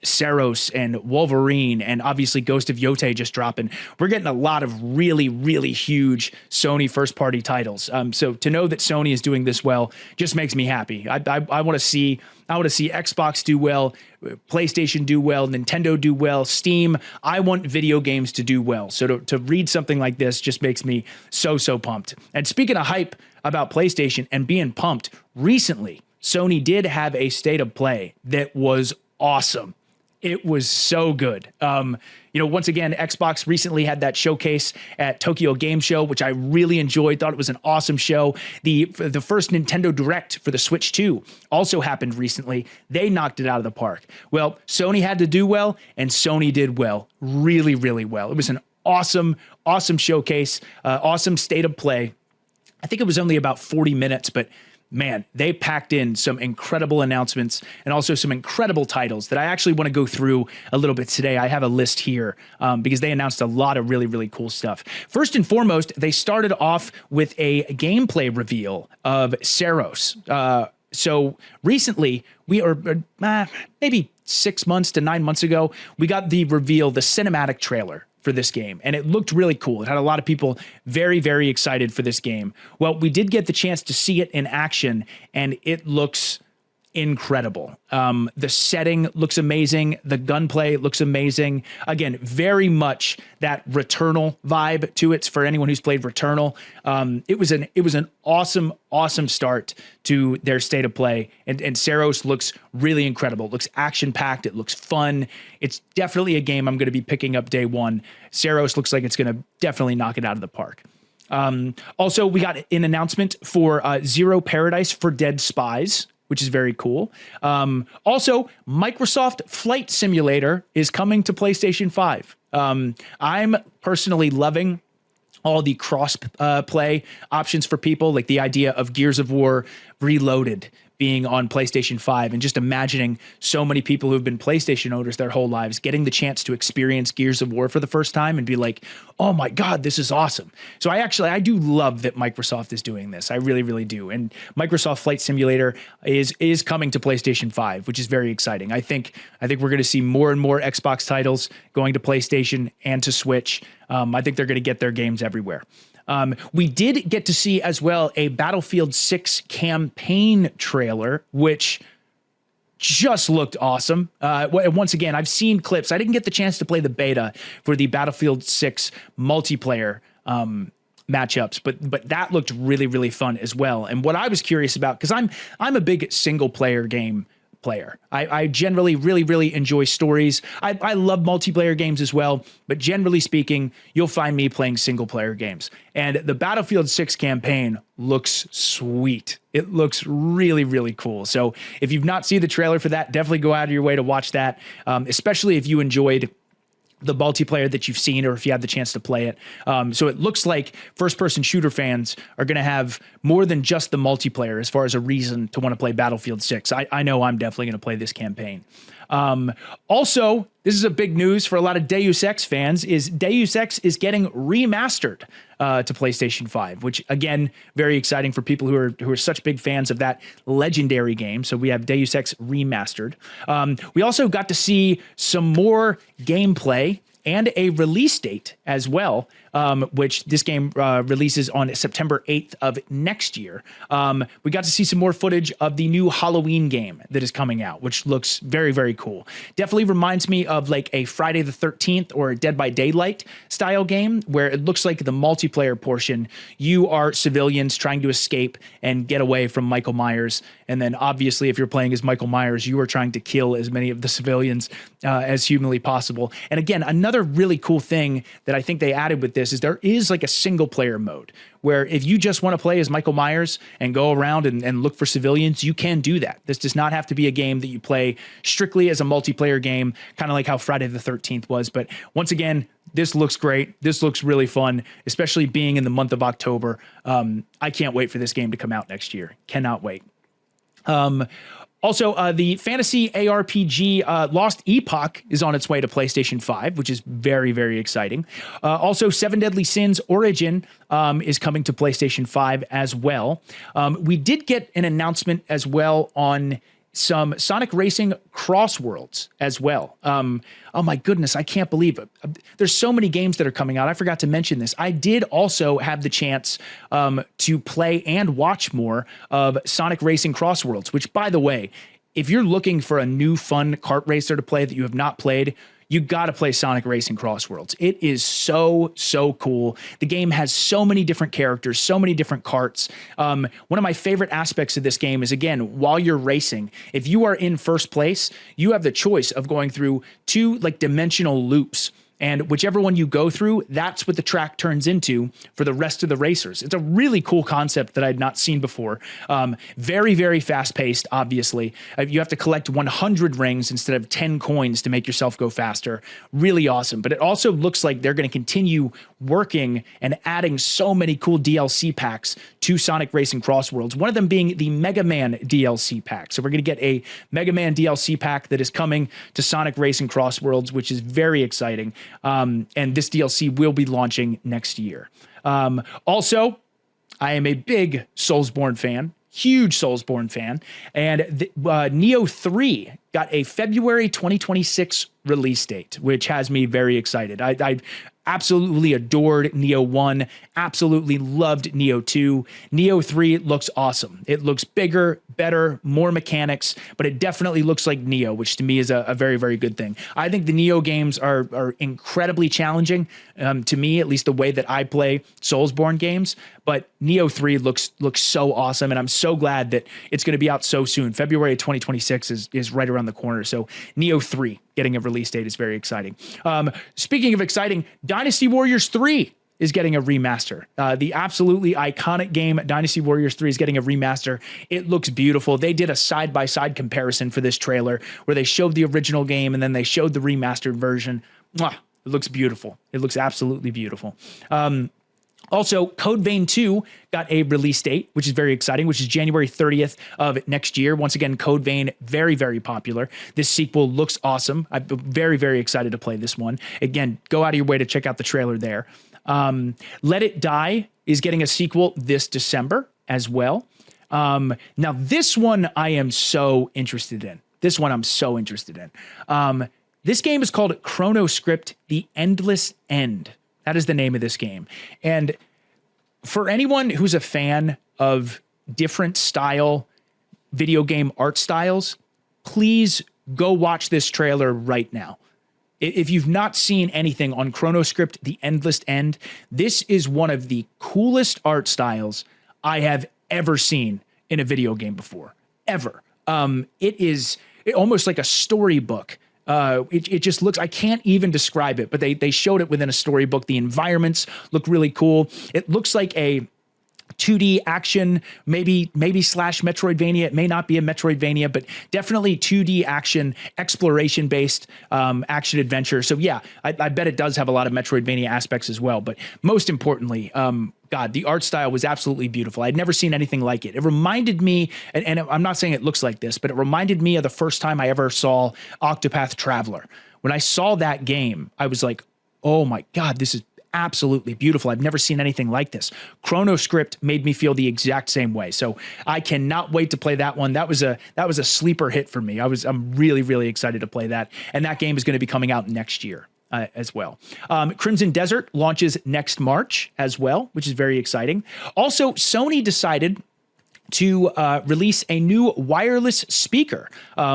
Saros and Wolverine, and obviously Ghost of Yotei just dropping. We're getting a lot of really huge Sony first-party titles. So to know that Sony is doing this well just makes me happy. I want to see Xbox do well, PlayStation do well, Nintendo do well, Steam. I want video games to do well. So to read something like this just makes me so pumped. And speaking of hype about PlayStation and being pumped, recently Sony did have a state of play that was awesome. It was so good. Once again, Xbox recently had that showcase at Tokyo Game Show, which I really enjoyed. Thought it was an awesome show. The first Nintendo Direct for the Switch 2 also happened recently. They knocked it out of the park. Well, Sony had to do well, and Sony did well, really well. It was an awesome showcase, awesome state of play. I think it was only about 40 minutes, but man, they packed in some incredible announcements and also some incredible titles that I actually want to go through a little bit today. I have a list here because they announced a lot of really cool stuff. First and foremost, they started off with a gameplay reveal of Saros. So recently, maybe 6 months to 9 months ago, we got the cinematic trailer for this game, and it looked really cool. It had a lot of people very excited for this game. Well, we did get the chance to see it in action, and it looks incredible. The setting looks amazing. The gunplay looks amazing. Again, very much that Returnal vibe to it for anyone who's played Returnal. It was an awesome start to their state of play. And Saros looks really incredible. It looks action-packed. It looks fun. It's definitely a game I'm going to be picking up day one. Saros looks like it's going to definitely knock it out of the park. Also, we got an announcement for Zero Paradise for Dead Spies, which is very cool. Also, Microsoft Flight Simulator is coming to PlayStation 5. I'm personally loving all the cross play options for people, like the idea of Gears of War Reloaded being on PlayStation 5, and just imagining so many people who've been PlayStation owners their whole lives getting the chance to experience Gears of War for the first time and be like, oh my God, this is awesome. So I do love that Microsoft is doing this. I really, really do. And Microsoft Flight Simulator is coming to PlayStation 5, which is very exciting. I think we're going to see more and more Xbox titles going to PlayStation and to Switch. I think they're going to get their games everywhere. We did get to see as well a Battlefield 6 campaign trailer, which just looked awesome. Once again, I've seen clips. I didn't get the chance to play the beta for the Battlefield 6 multiplayer matchups, but that looked really, really fun as well. And what I was curious about, because I'm a big single player game player. I generally really, really enjoy stories. I love multiplayer games as well, but generally speaking, you'll find me playing single player games. And the Battlefield 6 campaign looks sweet. It looks really, really cool. So if you've not seen the trailer for that, definitely go out of your way to watch that, especially if you enjoyed the multiplayer that you've seen, or if you had the chance to play it. So it looks like first-person shooter fans are going to have more than just the multiplayer as far as a reason to want to play Battlefield 6. I know I'm definitely going to play this campaign. Also, this is a big news for a lot of Deus Ex fans, is Deus Ex is getting remastered to PlayStation 5, which again, very exciting for people who are such big fans of that legendary game. So we have Deus Ex remastered. We also got to see some more gameplay and a release date as well, which this game releases on September 8th of next year. We got to see some more footage of the new Halloween game that is coming out, which looks very, very cool. Definitely reminds me of like a Friday the 13th or a Dead by Daylight style game, where it looks like the multiplayer portion, you are civilians trying to escape and get away from Michael Myers. And then obviously, if you're playing as Michael Myers, you are trying to kill as many of the civilians as humanly possible. And again, another really cool thing that I think they added with this is there is like a single player mode where if you just want to play as Michael Myers and go around and look for civilians, you can do that. This does not have to be a game that you play strictly as a multiplayer game, kind of like how Friday the 13th was. But once again, this looks great. This looks really fun, especially being in the month of October. I can't wait for this game to come out next year. Cannot wait. Also, the fantasy ARPG Lost Epoch is on its way to PlayStation 5, which is very, very exciting. Also, Seven Deadly Sins Origin is coming to PlayStation 5 as well. We did get an announcement as well on some Sonic Racing Crossworlds as well. Oh my goodness, I can't believe it. There's so many games that are coming out. I forgot to mention this. I did also have the chance to play and watch more of Sonic Racing Crossworlds, which, by the way, if you're looking for a new fun kart racer to play that you have not played, you got to play Sonic Racing Crossworlds. It is so, so cool. The game has so many different characters, so many different karts. One of my favorite aspects of this game is, again, while you're racing, if you are in first place, you have the choice of going through two like dimensional loops. And whichever one you go through, that's what the track turns into for the rest of the racers. It's a really cool concept that I'd not seen before. Very, very fast paced, obviously. You have to collect 100 rings instead of 10 coins to make yourself go faster. Really awesome. But it also looks like they're going to continue working and adding so many cool DLC packs to Sonic Racing Crossworlds. One of them being the Mega Man DLC pack. So we're going to get a Mega Man DLC pack that is coming to Sonic Racing Crossworlds, which is very exciting. And this DLC will be launching next year. Also, I am a big Soulsborne fan, huge Soulsborne fan, and Neo 3 got a February 2026 release date, which has me very excited. I absolutely adored Neo 1, absolutely loved Neo 2. Neo 3 looks awesome. It looks bigger, better, more mechanics, but it definitely looks like Neo, which to me is a very, very good thing. I think the Neo games are incredibly challenging, to me, at least the way that I play Soulsborne games, but Neo 3 looks so awesome, and I'm so glad that it's going to be out so soon. February 2026 is right around the corner, so Neo 3 getting a release date is very exciting. Speaking of exciting, Dynasty Warriors 3 is getting a remaster. The absolutely iconic game Dynasty Warriors 3 is getting a remaster. It looks beautiful. They did a side-by-side comparison for this trailer where they showed the original game and then they showed the remastered version. Mwah, it looks beautiful. It looks absolutely beautiful. Also, Code Vein 2 got a release date, which is very exciting, which is January 30th of next year. Once again, Code Vein, very, very popular. This sequel looks awesome. I'm very, very excited to play this one. Again, go out of your way to check out the trailer there. Let It Die is getting a sequel this December as well. Now, this one I am so interested in. This game is called Chronoscript: The Endless End. That is the name of this game. And for anyone who's a fan of different style video game art styles, please go watch this trailer right now. If you've not seen anything on Chronoscript: The Endless End, this is one of the coolest art styles I have ever seen in a video game before, ever. It is almost like a storybook. It just looks, I can't even describe it, but they showed it within a storybook. The environments look really cool. It looks like a 2D action, maybe slash Metroidvania. It may not be a Metroidvania, but definitely 2D action, exploration-based action adventure. So yeah, I bet it does have a lot of Metroidvania aspects as well. But most importantly, God, the art style was absolutely beautiful. I'd never seen anything like it. It reminded me, and I'm not saying it looks like this, but it reminded me of the first time I ever saw Octopath Traveler. When I saw that game, I was like, oh my God, this is absolutely beautiful. I've never seen anything like this. Chronoscript made me feel the exact same way. So I cannot wait to play that one. That was a sleeper hit for me. I'm really, really excited to play that. And that game is going to be coming out next year. As well. Crimson Desert launches next March as well, which is very exciting. Also, Sony decided to release a new wireless speaker,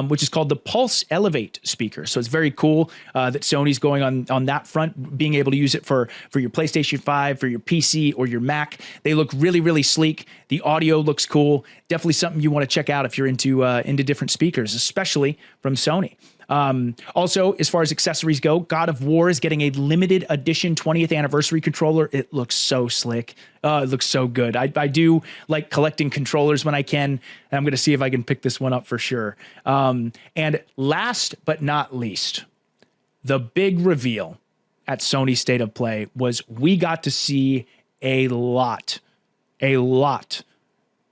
which is called the Pulse Elevate speaker. So it's very cool that Sony's going on that front, being able to use it for your PlayStation 5, for your PC, or your Mac. They look really, really sleek. The audio looks cool. Definitely something you want to check out if you're into different speakers, especially from Sony. Also, as far as accessories go, God of War is getting a limited edition 20th anniversary controller. It looks so slick. It looks so good. I do like collecting controllers when I can, and I'm going to see if I can pick this one up for sure. And last but not least, the big reveal at Sony State of Play was we got to see a lot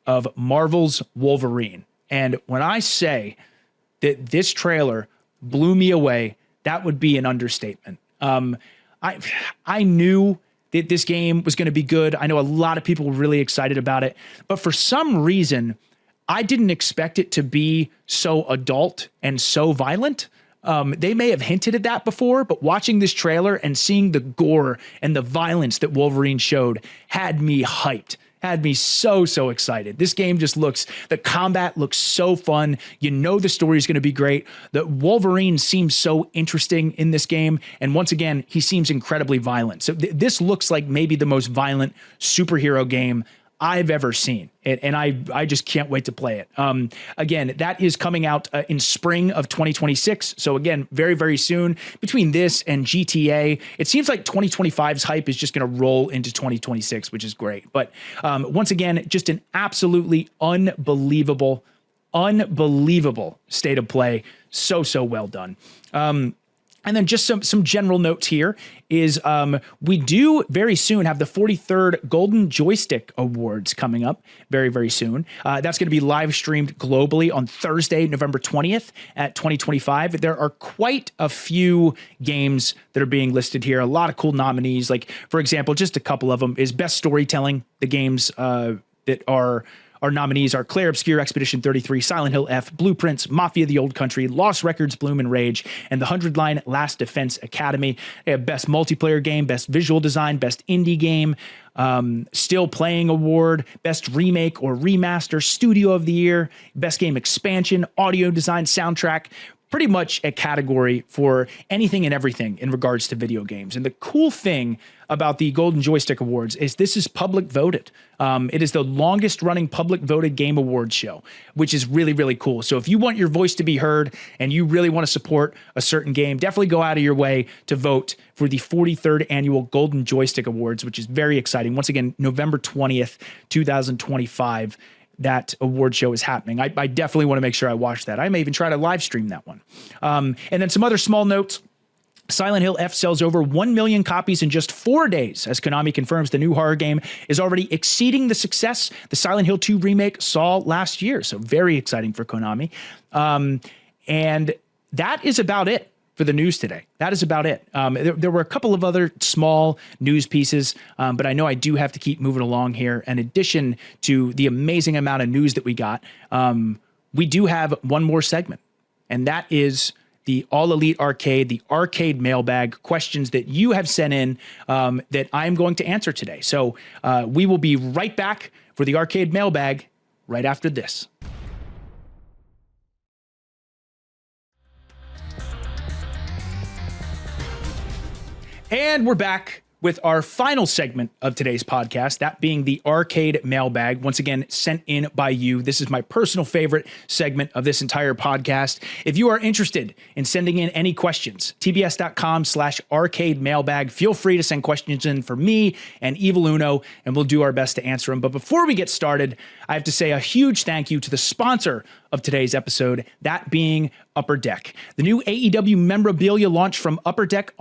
of Marvel's Wolverine. And when I say that this trailer blew me away, that would be an understatement. I knew that this game was going to be good. I know a lot of people were really excited about it, but for some reason, I didn't expect it to be so adult and so violent. They may have hinted at that before, but watching this trailer and seeing the gore and the violence that Wolverine showed had me hyped. Had me so excited. This game just the combat looks so fun. You know the story is going to be great. The Wolverine seems so interesting in this game. And once again, he seems incredibly violent. So this looks like maybe the most violent superhero game I've ever seen. And I just can't wait to play it. Again, that is coming out in spring of 2026. So again, very, very soon. Between this and GTA, it seems like 2025's hype is just going to roll into 2026, which is great. But once again, just an absolutely unbelievable state of play. So well done. And then just some general notes here is we do very soon have the 43rd Golden Joystick Awards coming up very, very soon. That's going to be live streamed globally on Thursday, November 20th at 2025. There are quite a few games that are being listed here. A lot of cool nominees. Like, for example, just a couple of them is Best Storytelling. The games that are Our nominees are Clare Obscure Expedition 33, Silent Hill F, Blueprints, Mafia the Old Country, Lost Records, Bloom and Rage, and the 100-line Last Defense Academy. They have Best Multiplayer Game, Best Visual Design, Best Indie Game, Still Playing Award, Best Remake or Remaster, Studio of the Year, Best Game Expansion, Audio Design, Soundtrack. pretty much a category for anything and everything in regards to video games. And the cool thing about the Golden Joystick Awards is this is public voted. It is the longest running public voted game awards show, which is really, really cool. So if you want your voice to be heard and you really want to support a certain game, definitely go out of your way to vote for the 43rd annual Golden Joystick Awards, which is very exciting. Once again, November 20th, 2025. That award show is happening. I definitely want to make sure I watch that. I may even try to live stream that one. And then some other small notes. Silent Hill F sells over 1 million copies in just 4 days, as Konami confirms the new horror game is already exceeding the success the Silent Hill 2 remake saw last year. So very exciting for Konami. And that is about it for the news today. That is about it. There were a couple of other small news pieces, but I know I do have to keep moving along here. In addition to the amazing amount of news that we got, we do have one more segment, and that is the All Elite Arcade, the arcade mailbag questions that you have sent in that I'm going to answer today. So we will be right back for the arcade mailbag right after this. And we're back with our final segment of today's podcast, that being the arcade mailbag, once again, sent in by you. This is my personal favorite segment of this entire podcast. If you are interested in sending in any questions, tbs.com/arcade mailbag, feel free to send questions in for me and Evil Uno, and we'll do our best to answer them. But before we get started, I have to say a huge thank you to the sponsor of today's episode, that being Upper Deck. The new AEW memorabilia launch from Upper Deck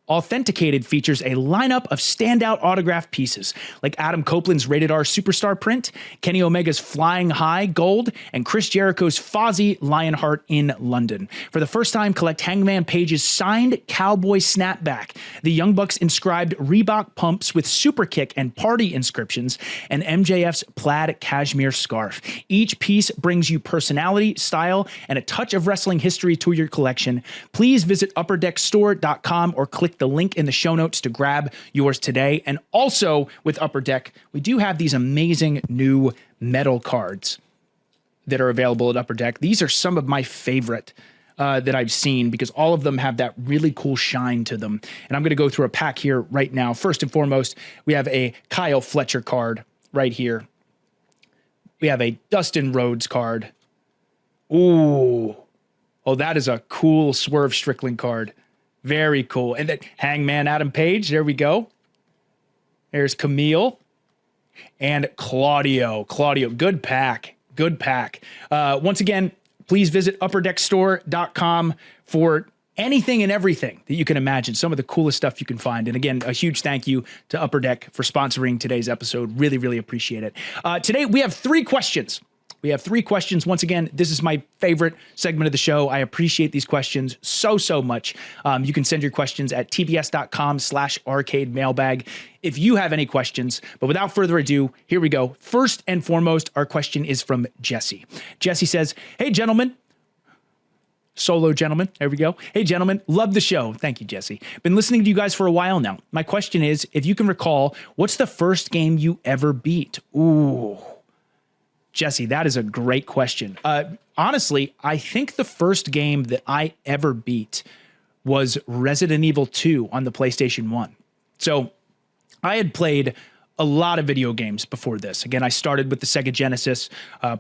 Authenticated features a lineup of standout autographed pieces like Adam Copeland's Rated R Superstar print, Kenny Omega's Flying High Gold, and Chris Jericho's Fozzy Lionheart in London. For the first time, collect Hangman Page's signed Cowboy Snapback, the Young Bucks inscribed Reebok pumps with Super Kick and Party inscriptions, and MJF's plaid cashmere scarf. Each piece brings you personality, style, and a touch of wrestling history to your collection. Please visit upperdeckstore.com or click the link in the show notes to grab yours today. And also with Upper Deck, we do have these amazing new metal cards that are available at Upper Deck. These are some of my favorite that I've seen because all of them have that really cool shine to them. And I'm going to go through a pack here right now. First and foremost, we have a Kyle Fletcher card right here. We have a Dustin Rhodes card. Ooh. Oh, that is a cool Swerve Strickland card. Very cool. And then Hangman Adam Page. There we go. There's Camille and Claudio. Claudio, good pack. Good pack. Once again, please visit upperdeckstore.com for anything and everything that you can imagine. Some of the coolest stuff you can find. And again, a huge thank you to Upper Deck for sponsoring today's episode. Really, really appreciate it. Today, we have 3 questions. We have 3 questions. Once again, this is my favorite segment of the show. I appreciate these questions so much. You can send your questions at tbs.com/arcade mailbag if you have any questions. But without further ado, here we go. First and foremost, our question is from Jesse. Jesse says, "Hey, gentlemen." Solo gentleman. There we go. "Hey, gentlemen, love the show." Thank you, Jesse. "Been listening to you guys for a while now. My question is, if you can recall, what's the first game you ever beat?" Ooh. Jesse, that is a great question. Honestly, I think the first game that I ever beat was Resident Evil 2 on the PlayStation 1. So I had played a lot of video games before this. Again, I started with the Sega Genesis,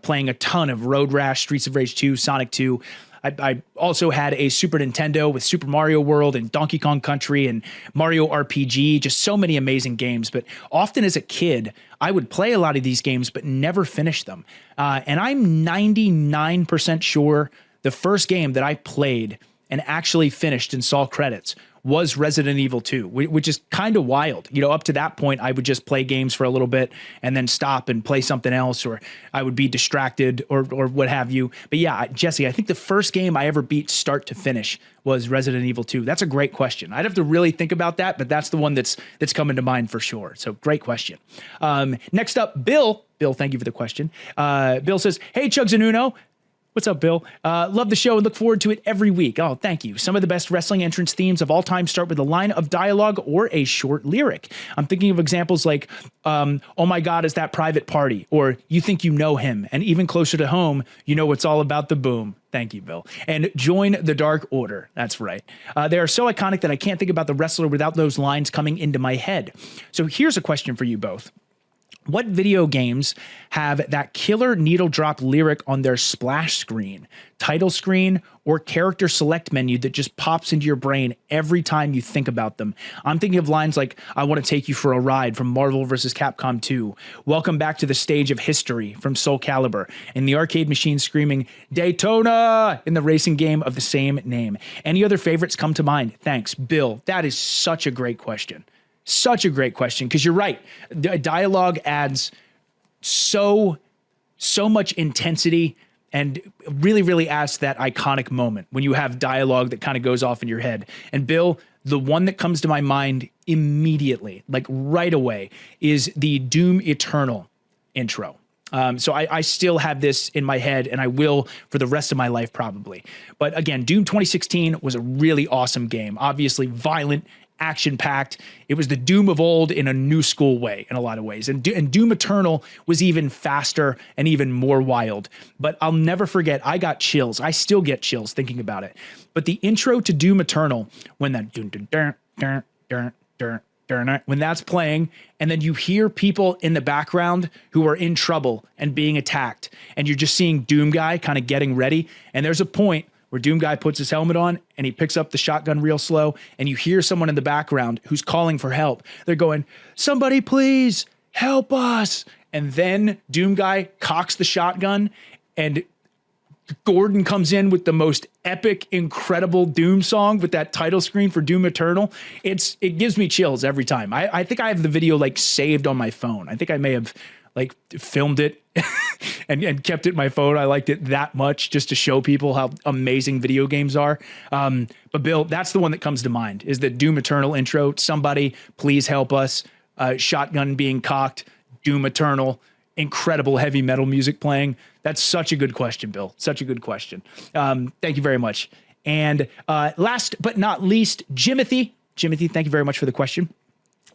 playing a ton of Road Rash, Streets of Rage 2, Sonic 2. I also had a Super Nintendo with Super Mario World and Donkey Kong Country and Mario RPG, just so many amazing games. But often as a kid, I would play a lot of these games, but never finish them. And I'm 99% sure the first game that I played and actually finished and saw credits was Resident Evil 2, which is kind of wild. You know, up to that point, I would just play games for a little bit and then stop and play something else, or I would be distracted or what have you. But yeah, Jesse, I think the first game I ever beat start to finish was Resident Evil 2. That's a great question. I'd have to really think about that, but that's the one that's coming to mind for sure. So great question. Next up, Bill. Bill, thank you for the question. Bill says, "Hey, Chugs and Uno. What's up, Bill? Love the show and look forward to it every week. Oh, thank you. Some of the best wrestling entrance themes of all time start with a line of dialogue or a short lyric. I'm thinking of examples like, oh my God, is that Private Party? Or you think you know him. And even closer to home, you know it's all about the boom. Thank you, Bill. And join the Dark Order. That's right. They are so iconic that I can't think about the wrestler without those lines coming into my head. So here's a question for you both. What video games have that killer needle drop lyric on their splash screen, title screen, or character select menu that just pops into your brain every time you think about them? I'm thinking of lines like, I want to take you for a ride from Marvel vs. Capcom 2, welcome back to the stage of history from Soul Calibur, and the arcade machine screaming, Daytona, in the racing game of the same name. Any other favorites come to mind? Thanks, Bill. That is such a great question. Such a great question, because you're right. Dialogue adds so much intensity and really, really adds to that iconic moment when you have dialogue that kind of goes off in your head. And Bill, the one that comes to my mind immediately, like right away, is the Doom Eternal intro. So I still have this in my head, and I will for the rest of my life probably. But again, Doom 2016 was a really awesome game. Obviously violent, action-packed. It was the Doom of old in a new school way in a lot of ways. And Doom Eternal was even faster and even more wild. But I'll never forget, I got chills. I still get chills thinking about it. But the intro to Doom Eternal, when that when that's playing, and then you hear people in the background who are in trouble and being attacked, and you're just seeing Doom Guy kind of getting ready, and there's a point where Doom Guy puts his helmet on and he picks up the shotgun real slow, and you hear someone in the background who's calling for help. They're going, somebody please help us. And then Doom Guy cocks the shotgun, and Gordon comes in with the most epic, incredible Doom song with that title screen for Doom Eternal. It gives me chills every time. I think I have the video like saved on my phone. I think I may have like filmed it and kept it in my phone. I liked it that much just to show people how amazing video games are. But Bill, that's the one that comes to mind, is the Doom Eternal intro. Somebody please help us. Shotgun being cocked, Doom Eternal, incredible heavy metal music playing. That's such a good question, Bill. Such a good question. Thank you very much. And last but not least, Jimothy. Jimothy, thank you very much for the question.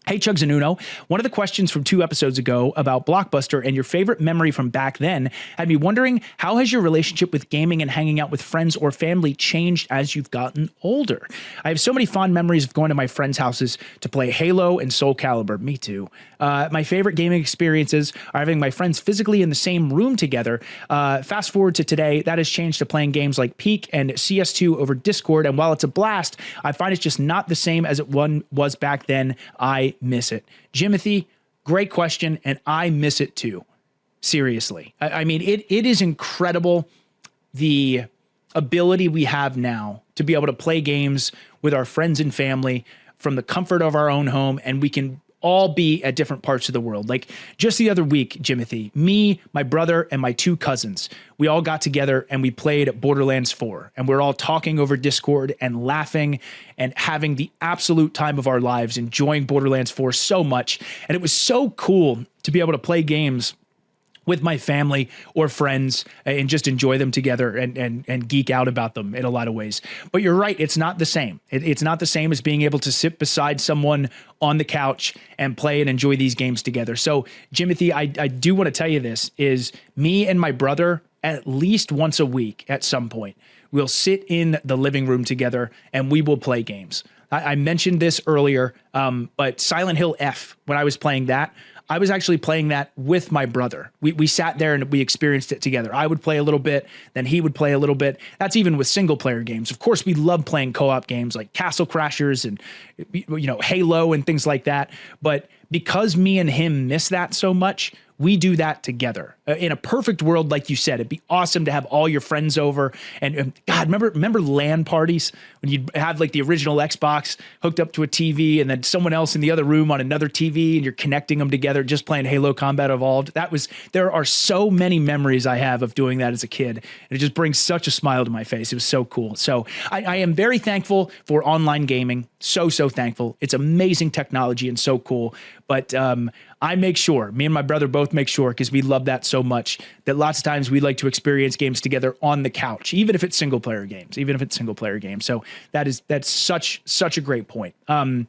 Hey, Chugs and Uno. One of the questions from 2 episodes ago about Blockbuster and your favorite memory from back then had me wondering, how has your relationship with gaming and hanging out with friends or family changed as you've gotten older? I have so many fond memories of going to my friends' houses to play Halo and Soul Calibur. Me too. My favorite gaming experiences are having my friends physically in the same room together. Fast forward to today, that has changed to playing games like Peak and CS2 over Discord. And while it's a blast, I find it's just not the same as it was back then. I miss it. Jimothy, great question, and I miss it too. Seriously. I mean, it is incredible the ability we have now to be able to play games with our friends and family from the comfort of our own home, and we can all be at different parts of the world. Like just the other week, Jimothy, me, my brother, and my 2 cousins, we all got together and we played Borderlands 4, and we're all talking over Discord and laughing and having the absolute time of our lives, enjoying Borderlands 4 so much. And it was so cool to be able to play games with my family or friends and just enjoy them together and geek out about them in a lot of ways. But you're right, it's not the same. It's not the same as being able to sit beside someone on the couch and play and enjoy these games together. So Jimothy, I do want to tell you this, is me and my brother at least once a week at some point, we'll sit in the living room together and we will play games. I mentioned this earlier, but Silent Hill F, when I was playing that, I was actually playing that with my brother. We sat there and we experienced it together. I would play a little bit, then he would play a little bit. That's even with single player games. Of course, we love playing co-op games like Castle Crashers and Halo and things like that. But because me and him miss that so much, we do that together. In a perfect world, like you said, it'd be awesome to have all your friends over. And God, remember LAN parties when you'd have like the original Xbox hooked up to a TV and then someone else in the other room on another TV and you're connecting them together, just playing Halo Combat Evolved. There are so many memories I have of doing that as a kid. And it just brings such a smile to my face. It was so cool. So I am very thankful for online gaming. So thankful. It's amazing technology and so cool. But me and my brother both make sure, because we love that so much, that lots of times we like to experience games together on the couch, even if it's single player games. So that's such a great point. And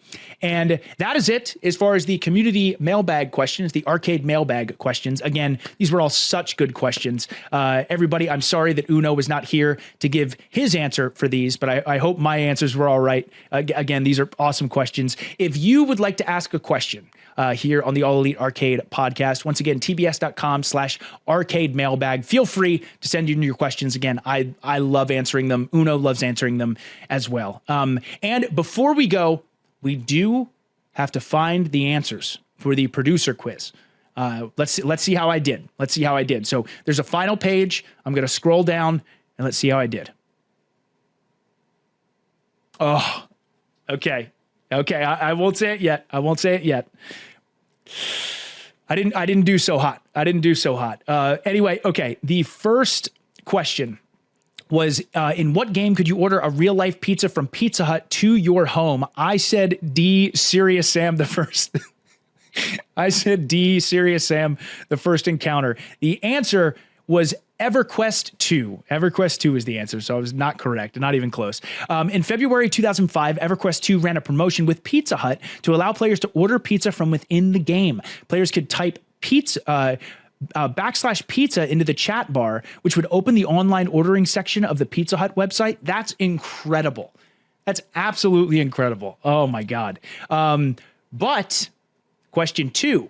that is it as far as the community mailbag questions, the arcade mailbag questions. Again, these were all such good questions. Everybody, I'm sorry that Uno was not here to give his answer for these, but I hope my answers were all right. Again, these are awesome questions. If you would like to ask a question here on the All Elite Arcade podcast, once again, tbs.com/arcade mailbag. Feel free to send in your questions. Again, I love answering them. Uno loves answering them as well. And before we go, we do have to find the answers for the producer quiz. Let's see how I did. So there's a final page. I'm going to scroll down and let's see how I did. Oh, okay. I won't say it yet. I didn't do so hot. Anyway, okay. The first question was, in what game could you order a real life pizza from Pizza Hut to your home? I said D, Serious Sam the first. I said D, Serious Sam the first encounter. The answer was EverQuest 2. EverQuest 2 is the answer, so I was not correct, not even close. In February 2005, EverQuest 2 ran a promotion with Pizza Hut to allow players to order pizza from within the game. Players could type pizza /pizza into the chat bar, which would open the online ordering section of the Pizza Hut website. That's incredible. That's absolutely incredible. Oh my God. But question 2.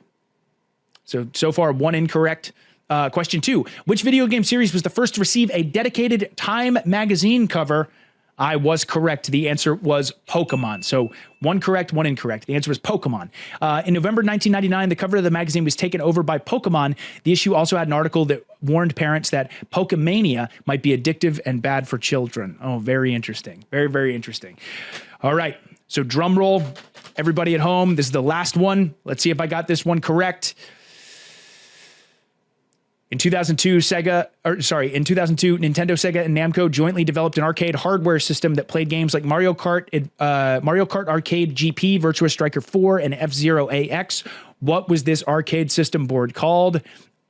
So far, one incorrect. Question 2, which video game series was the first to receive a dedicated Time magazine cover? I was correct. The answer was Pokemon. So one correct, one incorrect. The answer was Pokemon. In November 1999, the cover of the magazine was taken over by Pokemon. The issue also had an article that warned parents that Pokemania might be addictive and bad for children. Oh, very interesting. Very, very interesting. All right. So drum roll, everybody at home. This is the last one. Let's see if I got this one correct. In 2002, Nintendo, Sega, and Namco jointly developed an arcade hardware system that played games like Mario Kart Arcade GP, Virtua Striker 4, and F-Zero AX. What was this arcade system board called?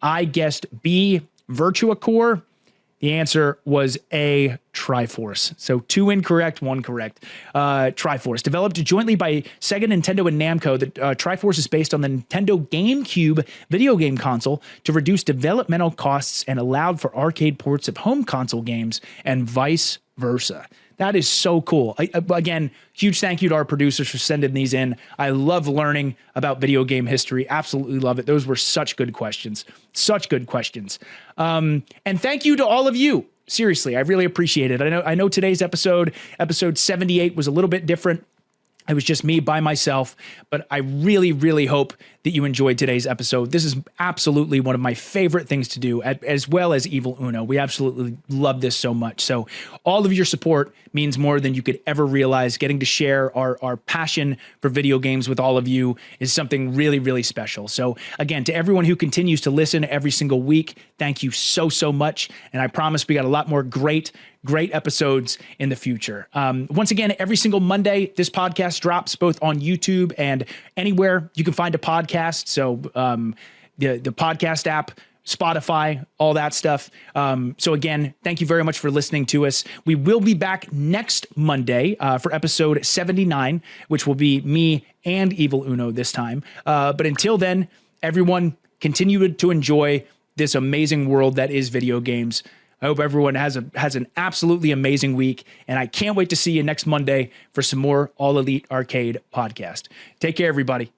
I guessed B, Virtua Core. The answer was A, Triforce. So 2 incorrect, 1 correct. Triforce. Developed jointly by Sega, Nintendo, and Namco, the Triforce is based on the Nintendo GameCube video game console to reduce developmental costs and allowed for arcade ports of home console games and vice versa. That is so cool. Again, huge thank you to our producers for sending these in. I love learning about video game history. Absolutely love it. Those were such good questions. And thank you to all of you. Seriously, I really appreciate it. I know today's episode 78, was a little bit different. It was just me by myself, but I really, really hope that you enjoyed today's episode. This is absolutely one of my favorite things to do, as well as Evil Uno. We absolutely love this so much. So all of your support means more than you could ever realize. Getting to share our passion for video games with all of you is something really, really special. So again, to everyone who continues to listen every single week, thank you so much. And I promise we got a lot more great episodes in the future. Once again, every single Monday, this podcast drops both on YouTube and anywhere you can find a podcast. So the podcast app, Spotify, all that stuff. So again, thank you very much for listening to us. We will be back next Monday for episode 79, which will be me and Evil Uno this time. But until then, everyone continue to enjoy this amazing world that is video games. I hope everyone has an absolutely amazing week, and I can't wait to see you next Monday for some more All Elite Arcade podcast. Take care, everybody.